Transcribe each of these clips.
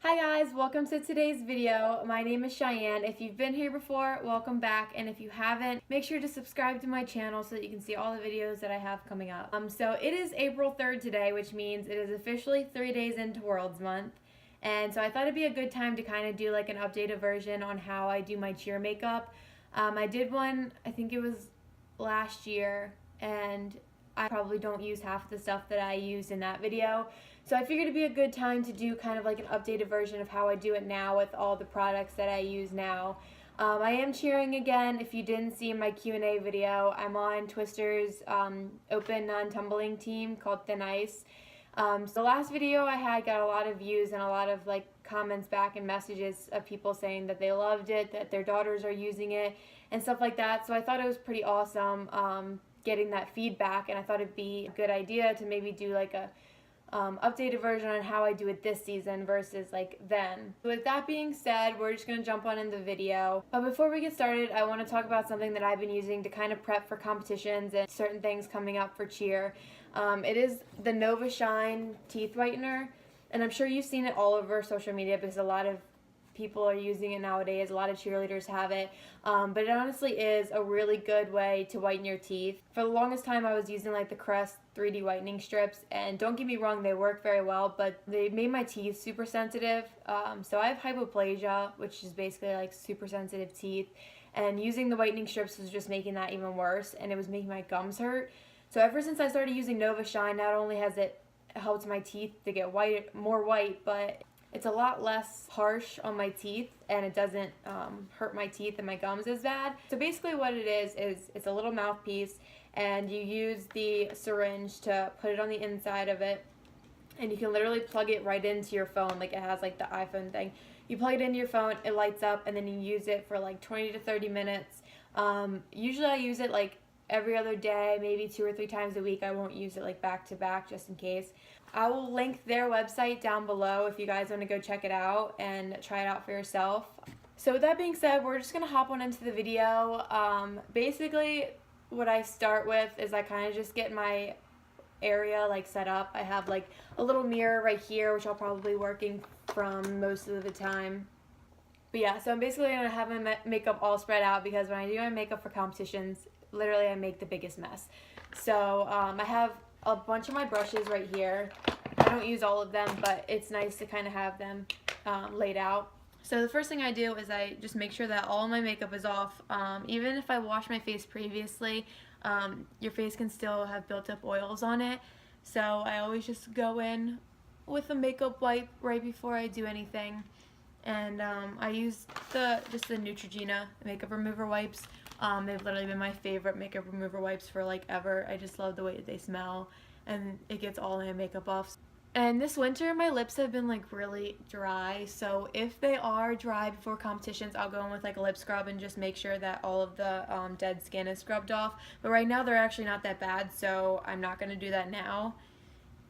Hi guys, welcome to today's video. My name is Cheyenne. If you've been here before, welcome back, and if you haven't, make sure to subscribe to my channel so that you can see all the videos that I have coming up. So it is April 3rd today, which means it is officially 3 days into World's Month, and so I thought it'd be a good time to kind of do like an updated version on how I do my cheer makeup. I did one, I think it was last year, and I probably don't use half of the stuff that I used in that video. So I figured it'd be a good time to do kind of like an updated version of how I do it now with all the products that I use now. I am cheering again. If you didn't see my Q&A video, I'm on Twister's open non-tumbling team called Thin Ice. So the last video I had got a lot of views and a lot of like comments back and messages of people saying that they loved it, that their daughters are using it and stuff like that. So I thought it was pretty awesome getting that feedback, and I thought it'd be a good idea to maybe do like a updated version on how I do it this season versus like then. With that being said, we're just going to jump on in the video. But before we get started, I want to talk about something that I've been using to kind of prep for competitions and certain things coming up for cheer. It is the NOVASHINE teeth whitener, and I'm sure you've seen it all over social media because a lot of people are using it nowadays. A lot of cheerleaders have it, but it honestly is a really good way to whiten your teeth. For the longest time I was using like the Crest 3D whitening strips, and don't get me wrong, they work very well, but they made my teeth super sensitive. So I have hypoplasia, which is basically like super sensitive teeth, and using the whitening strips was just making that even worse, and it was making my gums hurt. So ever since I started using NOVASHINE, not only has it helped my teeth to get more white, but it's a lot less harsh on my teeth, and it doesn't hurt my teeth and my gums as bad. So basically what it is it's a little mouthpiece, and you use the syringe to put it on the inside of it, and you can literally plug it right into your phone. Like it has like the iPhone thing. You plug it into your phone, it lights up, and then you use it for like 20 to 30 minutes. Usually I use it like every other day, maybe 2 or 3 times a week. I won't use it like back to back just in case. I will link their website down below if you guys want to go check it out and try it out for yourself. So with that being said, we're just going to hop on into the video. Basically what I start with is I kind of just get my area like set up. I have like a little mirror right here, which I'll probably be working from most of the time. But yeah, so I'm basically going to have my makeup all spread out because when I do my makeup for competitions, literally I make the biggest mess. So I have a bunch of my brushes right here. I don't use all of them, but it's nice to kind of have them laid out. So the first thing I do is I just make sure that all of my makeup is off. Even if I wash my face previously, your face can still have built up oils on it. So I always just go in with a makeup wipe right before I do anything. And I use just the Neutrogena makeup remover wipes. They've literally been my favorite makeup remover wipes for like ever. I just love the way that they smell, and it gets all my makeup off. And this winter my lips have been like really dry, so if they are dry before competitions, I'll go in with like a lip scrub and just make sure that all of the dead skin is scrubbed off. But right now they're actually not that bad, so I'm not going to do that now.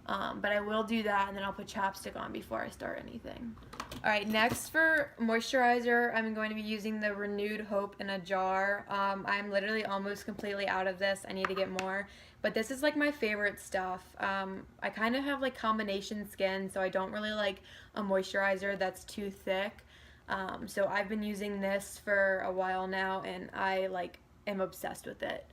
But I will do that, and then I'll put chapstick on before I start anything. Alright, next for moisturizer, I'm going to be using the Renewed Hope in a jar. I'm literally almost completely out of this. I need to get more. But this is like my favorite stuff. I kind of have like combination skin, so I don't really like a moisturizer that's too thick. So I've been using this for a while now, and I like am obsessed with it.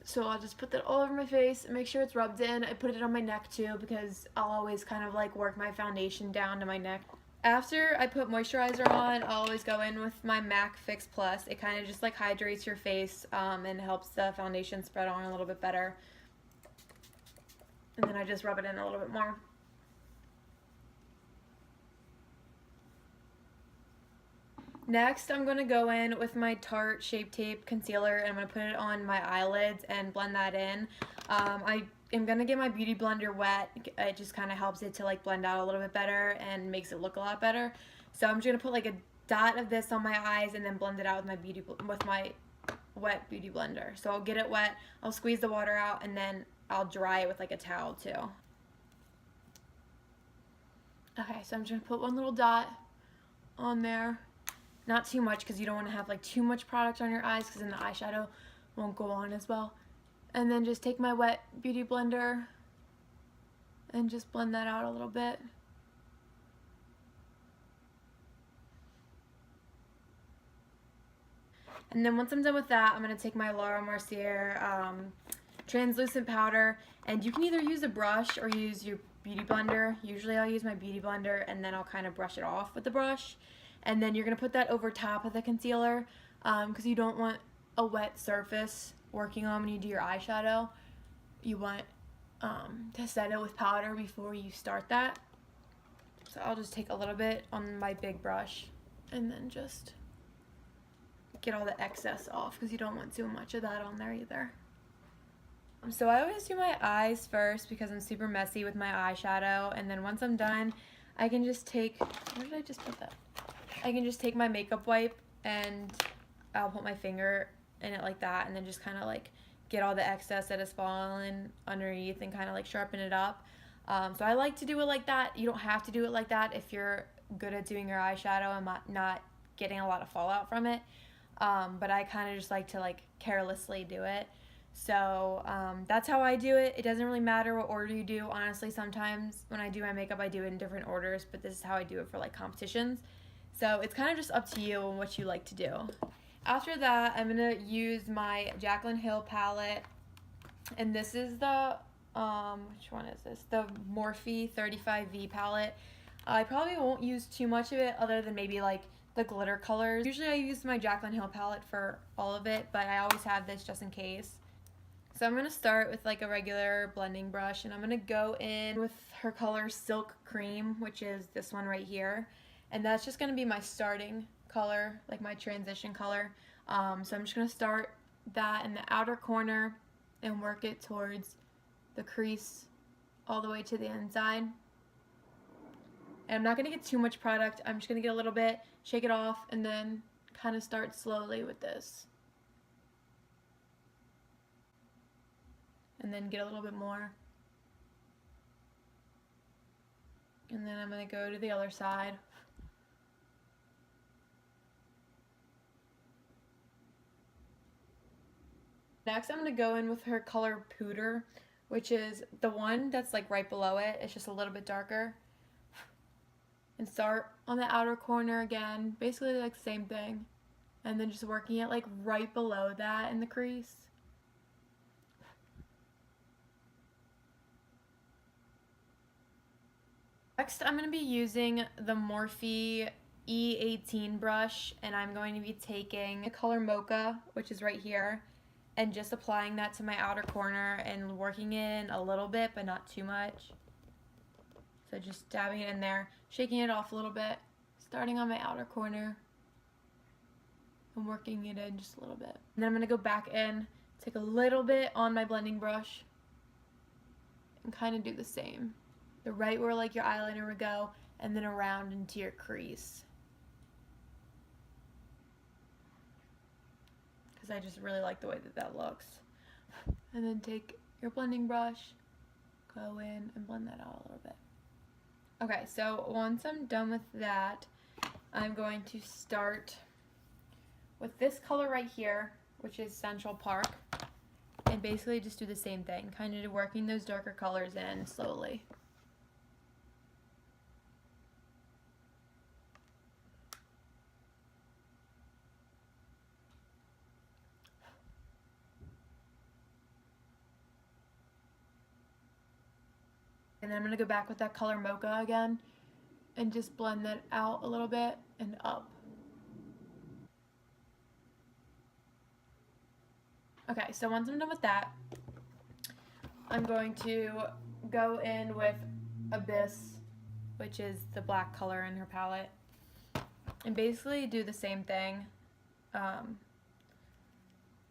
So I'll just put that all over my face and make sure it's rubbed in. I put it on my neck too because I'll always kind of like work my foundation down to my neck. After I put moisturizer on, I'll always go in with my MAC Fix Plus. It kind of just like hydrates your face and helps the foundation spread on a little bit better. And then I just rub it in a little bit more. Next, I'm going to go in with my Tarte Shape Tape Concealer, and I'm going to put it on my eyelids and blend that in. I am going to get my Beauty Blender wet. It just kind of helps it to like blend out a little bit better and makes it look a lot better. So I'm just going to put like a dot of this on my eyes and then blend it out with my wet Beauty Blender. So I'll get it wet, I'll squeeze the water out, and then I'll dry it with like a towel too. Okay, so I'm just going to put one little dot on there. Not too much because you don't want to have like too much product on your eyes because then the eyeshadow won't go on as well. And then just take my wet Beauty Blender and just blend that out a little bit. And then once I'm done with that, I'm going to take my Laura Mercier translucent powder, and you can either use a brush or use your beauty blender. Usually I'll use my beauty blender, and then I'll kind of brush it off with the brush. And then you're going to put that over top of the concealer because you don't want a wet surface working on when you do your eyeshadow. You want to set it with powder before you start that. So I'll just take a little bit on my big brush and then just get all the excess off because you don't want too much of that on there either. So I always do my eyes first because I'm super messy with my eyeshadow, and then once I'm done, I can just take, where did I just put that? I can just take my makeup wipe and I'll put my finger in it like that, and then just kind of like get all the excess that has fallen underneath and kind of like sharpen it up. So I like to do it like that. You don't have to do it like that if you're good at doing your eyeshadow and not getting a lot of fallout from it. But I kind of just like to like carelessly do it. So that's how I do it. It doesn't really matter what order you do. Honestly, sometimes when I do my makeup, I do it in different orders, but this is how I do it for like competitions. So it's kind of just up to you and what you like to do. After that, I'm going to use my Jaclyn Hill palette, and this is the, which one is this? The Morphe 35V palette. I probably won't use too much of it other than maybe like the glitter colors. Usually I use my Jaclyn Hill palette for all of it, but I always have this just in case. So I'm going to start with like a regular blending brush, and I'm going to go in with her color Silk Cream, which is this one right here. And that's just going to be my starting color, like my transition color. So I'm just going to start that in the outer corner and work it towards the crease all the way to the inside. And I'm not going to get too much product. I'm just going to get a little bit, shake it off, and then kind of start slowly with this. And then get a little bit more. And then I'm going to go to the other side. Next, I'm going to go in with her color Pooter, which is the one that's like right below it. It's just a little bit darker. And start on the outer corner again, basically like the same thing. And then just working it like right below that in the crease. Next, I'm going to be using the Morphe E18 brush, and I'm going to be taking the color Mocha, which is right here, and just applying that to my outer corner and working it in a little bit, but not too much. So just dabbing it in there, shaking it off a little bit, starting on my outer corner, and working it in just a little bit. And then I'm going to go back in, take a little bit on my blending brush, and kind of do the same. The right where like your eyeliner would go, and then around into your crease. Because I just really like the way that that looks. And then take your blending brush, go in and blend that out a little bit. Okay, so once I'm done with that, I'm going to start with this color right here, which is Central Park, and basically just do the same thing, kind of working those darker colors in slowly. And then I'm going to go back with that color Mocha again and just blend that out a little bit and up. Okay, so once I'm done with that, I'm going to go in with Abyss, which is the black color in her palette, and basically do the same thing.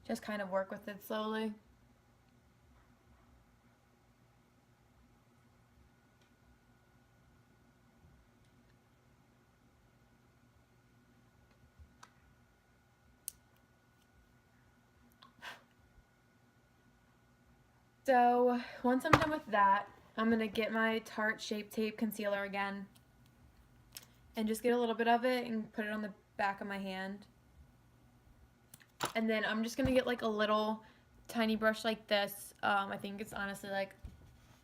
Just kind of work with it slowly. So once I'm done with that, I'm going to get my Tarte Shape Tape Concealer again and just get a little bit of it and put it on the back of my hand. And then I'm just going to get like a little tiny brush like this. I think it's honestly like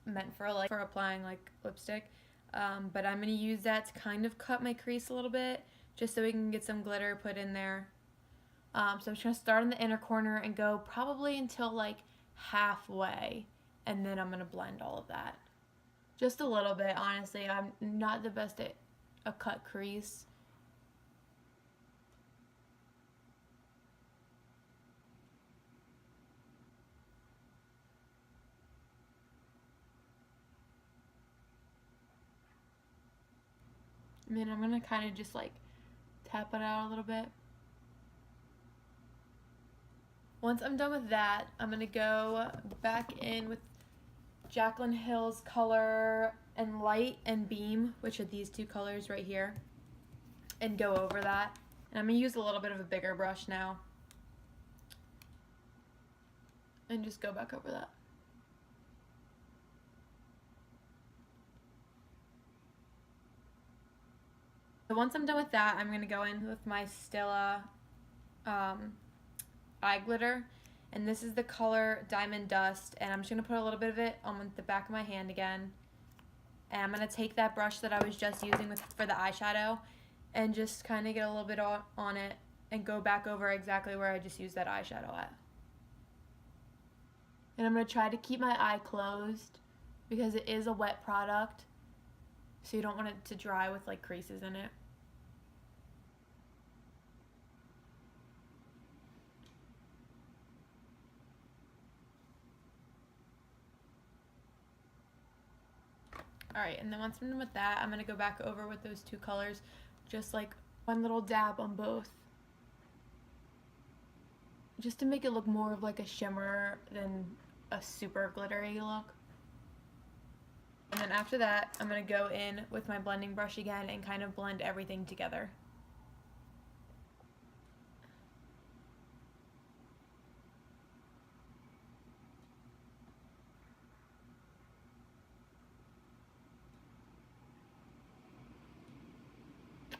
meant for applying like lipstick. But I'm going to use that to kind of cut my crease a little bit just so we can get some glitter put in there. So I'm just going to start in the inner corner and go probably until like halfway, and then I'm going to blend all of that. Just a little bit, honestly. I'm not the best at a cut crease. And then I'm going to kind of just like tap it out a little bit. Once I'm done with that, I'm going to go back in with Jaclyn Hill's Color and Light and Beam, which are these two colors right here, and go over that. And I'm going to use a little bit of a bigger brush now and just go back over that. So once I'm done with that, I'm going to go in with my Stila eye glitter, and this is the color Diamond Dust, and I'm just going to put a little bit of it on the back of my hand again, and I'm going to take that brush that I was just using for the eyeshadow and just kind of get a little bit on it and go back over exactly where I just used that eyeshadow at. And I'm going to try to keep my eye closed because it is a wet product, so you don't want it to dry with like creases in it. Alright, and then once I'm done with that, I'm going to go back over with those two colors, just like one little dab on both, just to make it look more of like a shimmer than a super glittery look. And then after that, I'm going to go in with my blending brush again and kind of blend everything together.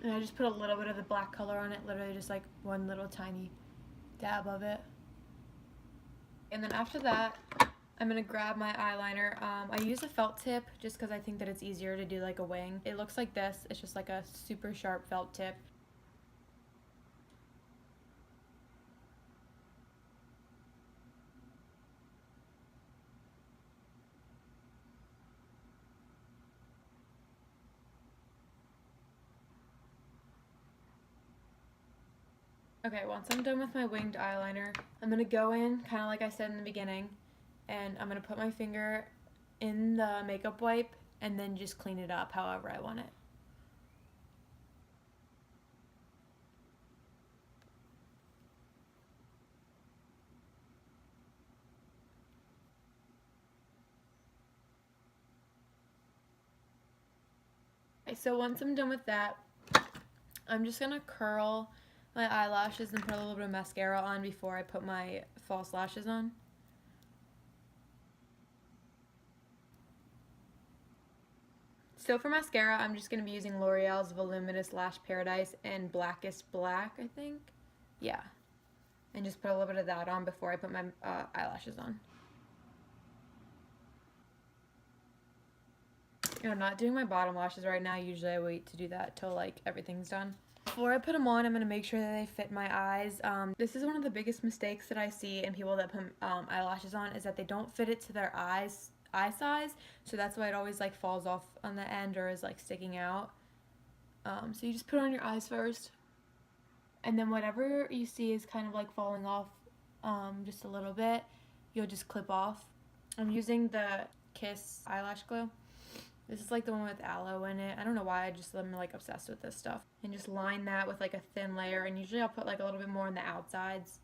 And I just put a little bit of the black color on it, literally just like one little tiny dab of it. And then after that, I'm going to grab my eyeliner. I use a felt tip just because I think that it's easier to do like a wing. It looks like this. It's just like a super sharp felt tip. Okay, once I'm done with my winged eyeliner, I'm going to go in, kind of like I said in the beginning, and I'm going to put my finger in the makeup wipe and then just clean it up however I want it. Okay, so once I'm done with that, I'm just going to curl my eyelashes and put a little bit of mascara on before I put my false lashes on. So for mascara, I'm just going to be using L'Oreal's Voluminous Lash Paradise in Blackest Black, I think. Yeah. And just put a little bit of that on before I put my eyelashes on. I'm not doing my bottom lashes right now. Usually I wait to do that till like everything's done. Before I put them on, I'm going to make sure that they fit my eyes. This is one of the biggest mistakes that I see in people that put eyelashes on, is that they don't fit it to their eye size. So that's why it always like falls off on the end or is like sticking out. So you just put it on your eyes first. And then whatever you see is kind of like falling off just a little bit, you'll just clip off. I'm using the Kiss eyelash glue. This is like the one with aloe in it. I don't know why, I'm like obsessed with this stuff. And just line that with like a thin layer, and usually I'll put like a little bit more on the outsides.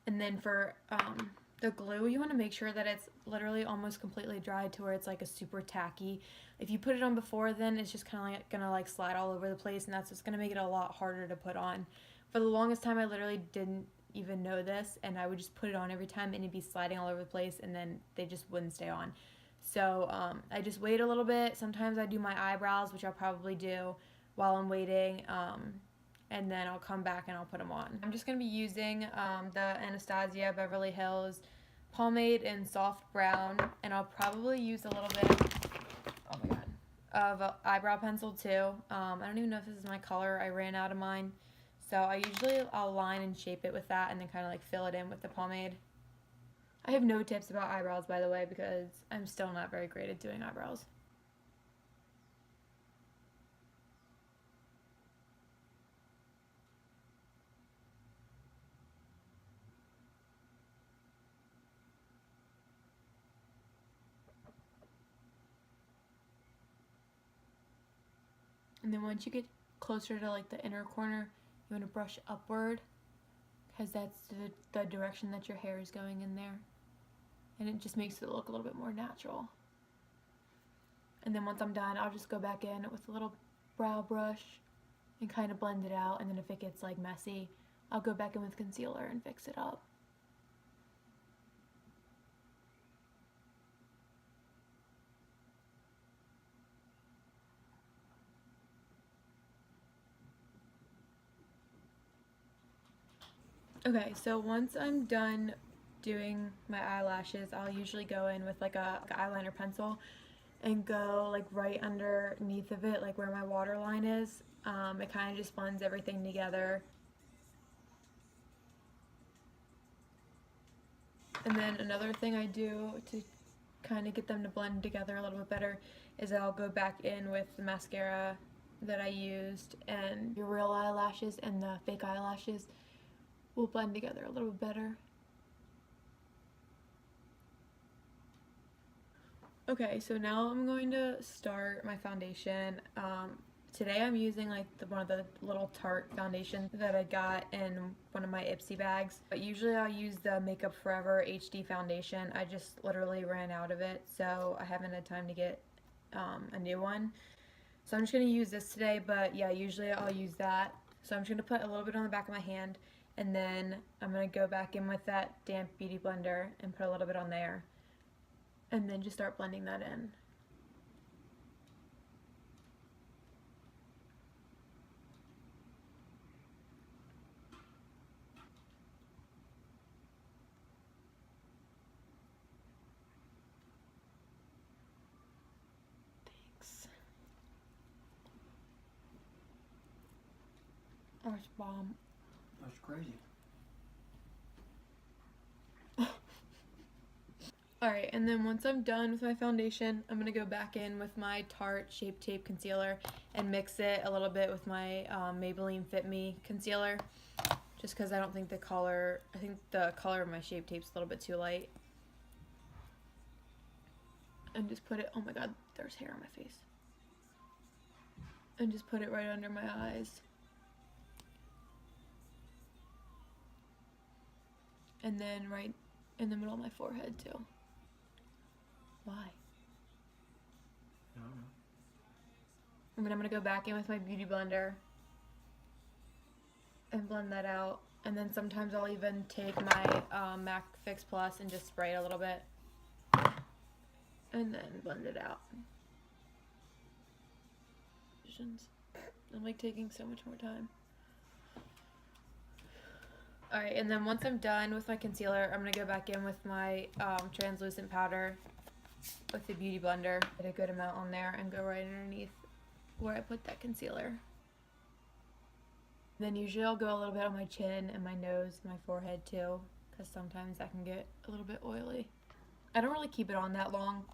And then for the glue, you want to make sure that it's literally almost completely dry to where it's like a super tacky. If you put it on before then, it's just kind of like gonna like slide all over the place, and that's just gonna make it a lot harder to put on. For the longest time, I literally didn't even know this, and I would just put it on every time and it'd be sliding all over the place, and then they just wouldn't stay on. So I just wait a little bit. Sometimes I do my eyebrows, which I'll probably do while I'm waiting, and then I'll come back and I'll put them on. I'm just going to be using the Anastasia Beverly Hills pomade in soft brown, and I'll probably use a little bit, oh my god, of eyebrow pencil too. I don't even know if this is my color. I ran out of mine, So I'll line and shape it with that and then kind of like fill it in with the pomade. I have no tips about eyebrows, by the way, because I'm still not very great at doing eyebrows. And then once you get closer to like the inner corner, you want to brush upward, because that's the direction that your hair is going in there. And it just makes it look a little bit more natural. And then once I'm done, I'll just go back in with a little brow brush and kind of blend it out. And then if it gets like messy, I'll go back in with concealer and fix it up. Okay, so once I'm done doing my eyelashes, I'll usually go in with like a eyeliner pencil and go like right underneath of it, like where my waterline is. It kind of just blends everything together. And then another thing I do to kind of get them to blend together a little bit better is I'll go back in with the mascara that I used, and your real eyelashes and the fake eyelashes will blend together a little bit better. Okay, so now I'm going to start my foundation. Today I'm using like one of the little Tarte foundations that I got in one of my Ipsy bags. But usually I'll use the Makeup Forever HD foundation. I just literally ran out of it, so I haven't had time to get a new one. So I'm just going to use this today, but yeah, usually I'll use that. So I'm just going to put a little bit on the back of my hand, and then I'm going to go back in with that damp beauty blender and put a little bit on there. And then just start blending that in. Thanks. Oh, it's bomb. That's crazy. Alright, and then once I'm done with my foundation, I'm going to go back in with my Tarte Shape Tape Concealer and mix it a little bit with my Maybelline Fit Me Concealer. Just because I think the color of my Shape Tape's a little bit too light. And just put it, oh my god, there's hair on my face. And just put it right under my eyes. And then right in the middle of my forehead too. Why? I don't know. And then I'm going to go back in with my beauty blender and blend that out. And then sometimes I'll even take my MAC Fix Plus and just spray it a little bit. And then blend it out. I'm like taking so much more time. Alright, and then once I'm done with my concealer, I'm going to go back in with my translucent powder with the beauty blender. Get a good amount on there and go right underneath where I put that concealer. Then usually I'll go a little bit on my chin and my nose, my forehead too, because sometimes that can get a little bit oily. I don't really keep it on that long,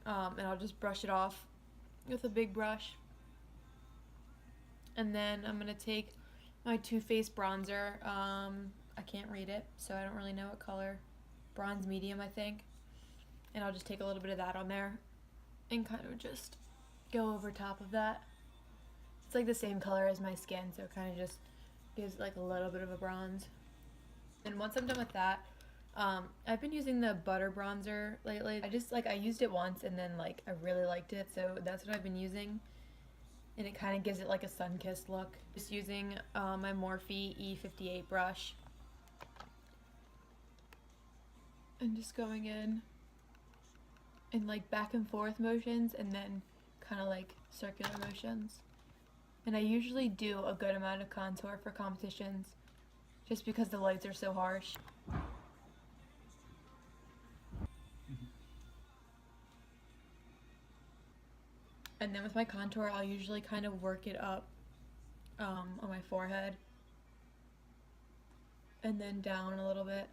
and I'll just brush it off with a big brush. And then I'm going to take my Too Faced bronzer. I can't read it, so I don't really know what color. Bronze medium, I think. And I'll just take a little bit of that on there and kind of just go over top of that. It's like the same color as my skin, so it kind of just gives like a little bit of a bronze. And once I'm done with that, I've been using the butter bronzer lately. I used it once and then like I really liked it, so that's what I've been using. And it kind of gives it like a sun-kissed look. Just using my Morphe E58 brush. And just going in like back and forth motions and then kind of like circular motions. And I usually do a good amount of contour for competitions just because the lights are so harsh. And then with my contour, I'll usually kind of work it up on my forehead and then down a little bit.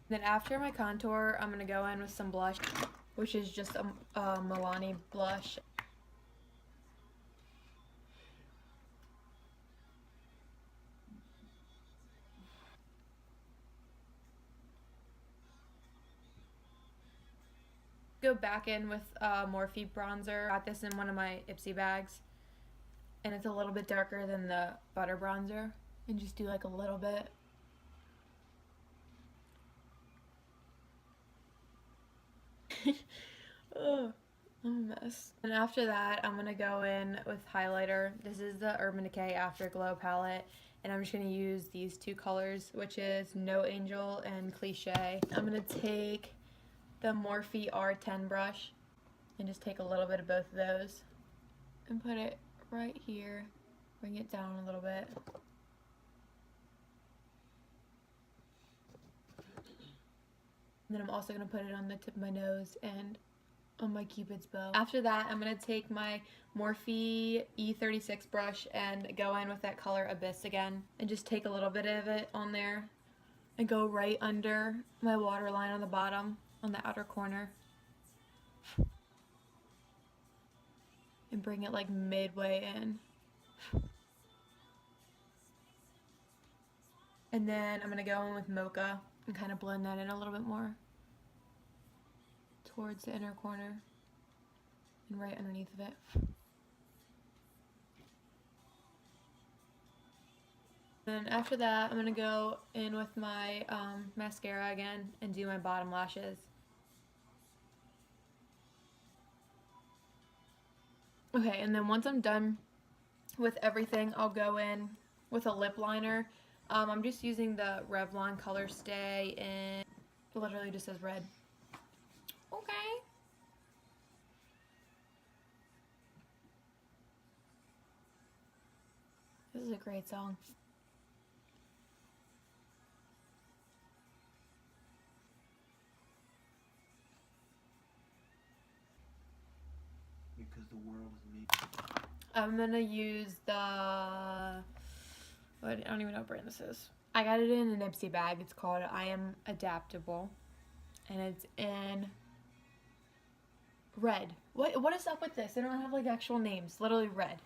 Then after my contour, I'm going to go in with some blush, which is just a Milani blush. Go back in with Morphe bronzer. Got this in one of my Ipsy bags, and it's a little bit darker than the butter bronzer, and just do like a little bit. Oh, I'm a mess. And after that, I'm gonna go in with highlighter. This is the Urban Decay Afterglow palette, and I'm just gonna use these two colors, which is No Angel and Cliche. I'm gonna take the Morphe R10 brush and just take a little bit of both of those and put it right here, bring it down a little bit. And then I'm also going to put it on the tip of my nose and on my Cupid's bow. After that, I'm going to take my Morphe E36 brush and go in with that color Abyss again and just take a little bit of it on there and go right under my waterline on the bottom, on the outer corner, and bring it like midway in. And then I'm going to go in with Mocha and kind of blend that in a little bit more towards the inner corner and right underneath of it. Then after that, I'm going to go in with my mascara again and do my bottom lashes. Okay, and then once I'm done with everything, I'll go in with a lip liner. I'm just using the Revlon Color Stay, and it literally just says red. Okay. This is a great song. Because the world is me. I'm gonna use the, I don't even know what brand this is. I got it in an Ipsy bag. It's called I Am Adaptable, and it's in red. What is up with this? They don't have like actual names. Literally red.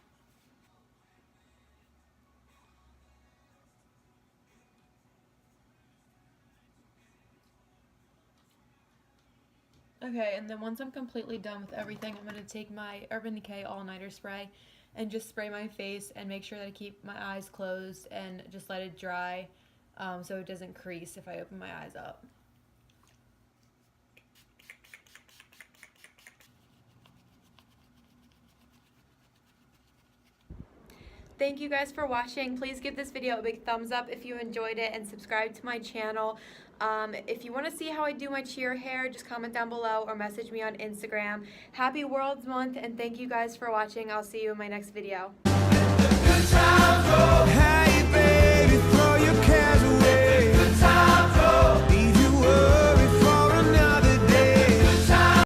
Okay, and then once I'm completely done with everything, I'm going to take my Urban Decay All-Nighter Spray and just spray my face and make sure that I keep my eyes closed and just let it dry so it doesn't crease if I open my eyes up. Thank you guys for watching. Please give this video a big thumbs up if you enjoyed it and subscribe to my channel. If you want to see how I do my cheer hair, just comment down below or message me on Instagram. Happy World's Month, and thank you guys for watching. I'll see you in my next video.